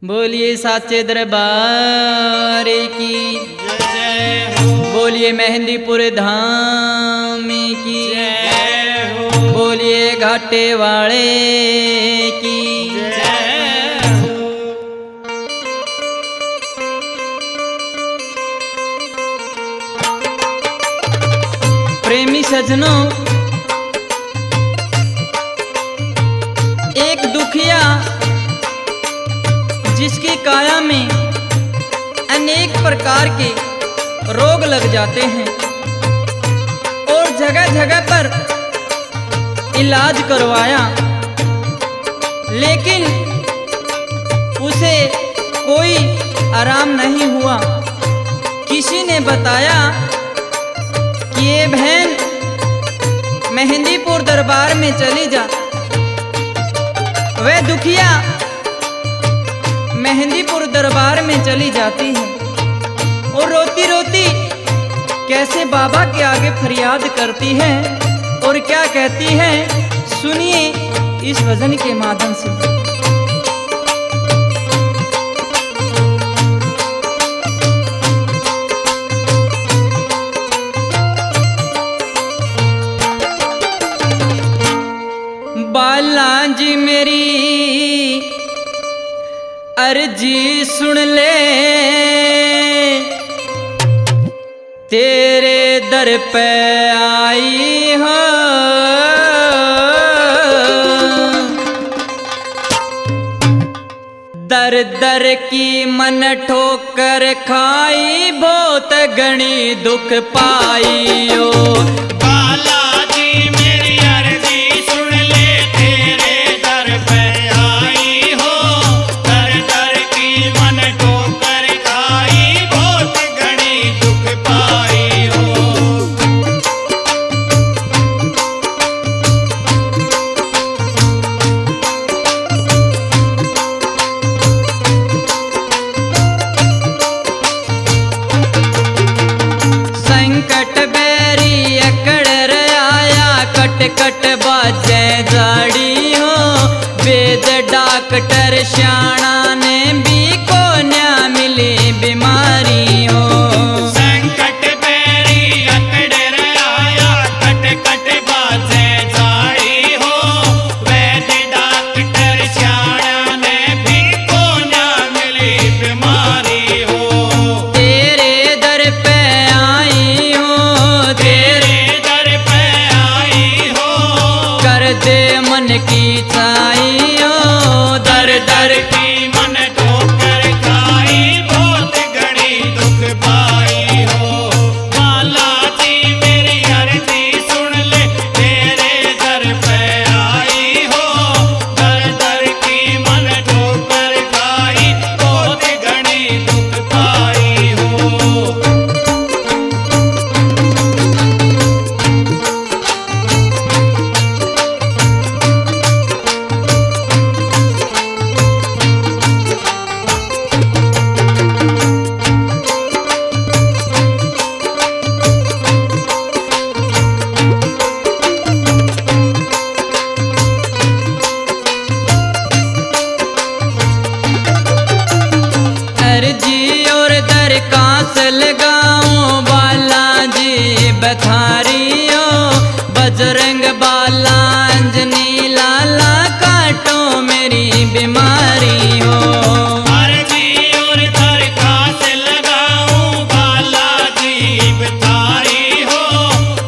बोलिए साचे दरबार की जय हो। बोलिए मेहंदीपुर धाम की जय हो। बोलिए घाटे वाले की जय हो। प्रेमी सजनों, एक दुखिया जिसकी काया में अनेक प्रकार के रोग लग जाते हैं और जगह जगह पर इलाज करवाया, लेकिन उसे कोई आराम नहीं हुआ। किसी ने बताया कि ये बहन मेहंदीपुर दरबार में चली जा। वह दुखिया मेहंदीपुर दरबार में चली जाती है और रोती रोती कैसे बाबा के आगे फरियाद करती है और क्या कहती है, सुनिए इस भजन के माध्यम से। बालाजी मेरी अर्जी सुन ले, तेरे दर पे आई हो। दर दर की मन ठोकर खाई, बहुत घनी दुख पाई हो। कट बाजे जाड़ी हो, वेद डॉक्टर श्याणा ने भी को न्या मिली बीमारी हो। संकट बेरी अकड़ आया, कट कट बाजे जाड़ी हो, वेद डॉक्टर श्याणा ने भी को न्या मिली बीमारी हो। तेरे दर पे आई हो, तेरे दे मन की चाई हो। दर दर की मन ठोकर खाई, बहुत घड़ी दुख पाई हो। बालाजी मेरी अर्जी सुन ले, तेरे दर पे आई हो। दर दर की मन ठोकर खाई, बहुत घड़ी दुख पाई हो। अर्जी और दरखास्त लगाऊं, बालाजी बथारी हो। बजरंग बाला अंजनी लाला, काटो मेरी बीमारी हो। अर्जी और दरखास्त लगाऊं, बालाजी बथारी हो।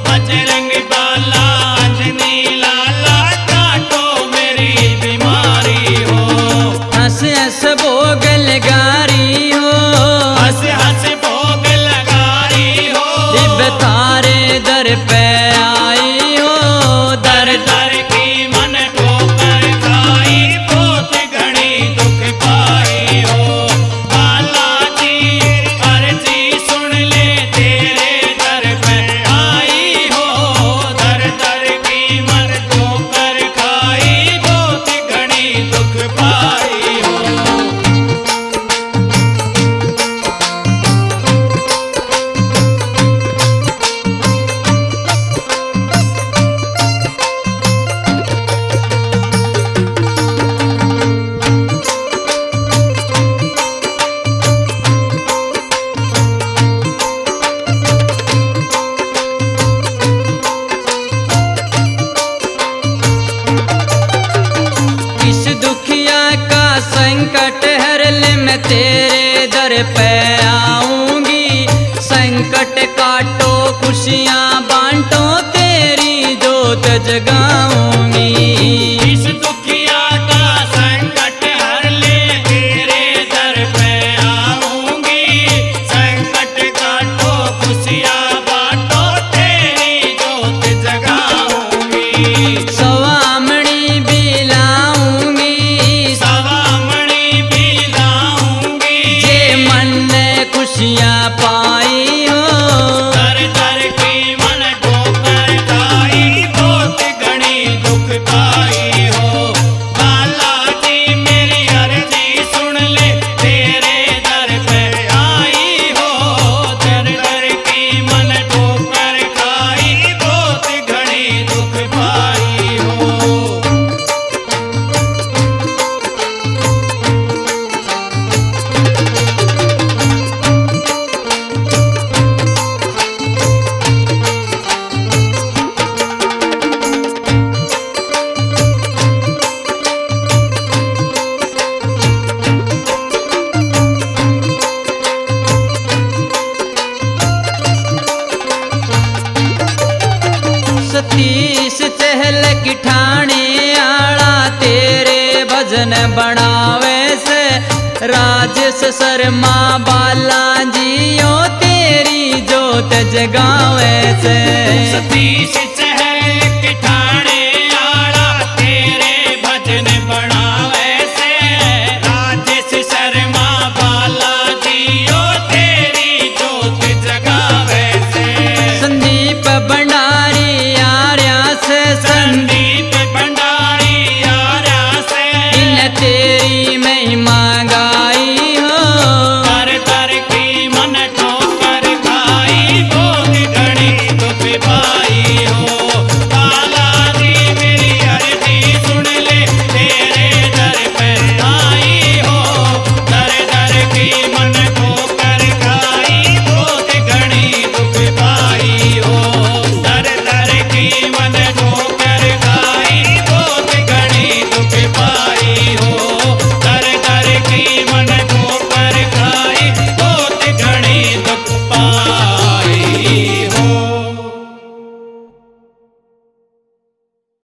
बजरंग बाला अंजनी लाला, काटो मेरी बीमारी हो। हंस हंस भोग लगारी हो, हंस हंस भोग लगारी हो। तारे दर पे आई हो। दर दर की मन ठोकर खाई, बहुत घड़ी दुख पाई हो। बालाजी अर्जी सुन ले, तेरे दर पे आई हो। दर दर की मन ठोकर खाई, बहुत घड़ी दुख पाई हो। संकट हर ले मैं तेरे दर पे आऊंगी, संकट काटो खुशियाँ बांटो तेरी जोत जगाऊंगी। इस दुखिया का संकट हर ले तेरे दर पे आऊंगी, संकट काटो खुशियाँ बांटो तेरी जोत जगाऊंगी। सवामणी भी लाऊंगी, सवामणी भी लाऊंगी, जे मन ने खुशियाँ पाई हो। दर दर की मन ठोकर खाई, बहुत घनी दुख पाई हो। बालाजी मेरी अर्जी सुन ले, तेरे दर पे आई हो। दर दर की मन ठोकर खाई, बहुत घनी दुख पाई हो। सतीश चहल की ठाणे आड़ा तेरे भजन बनावे से, राजेश शर्मा बालाजी ओ तेरी जोत जगावे से। सतीश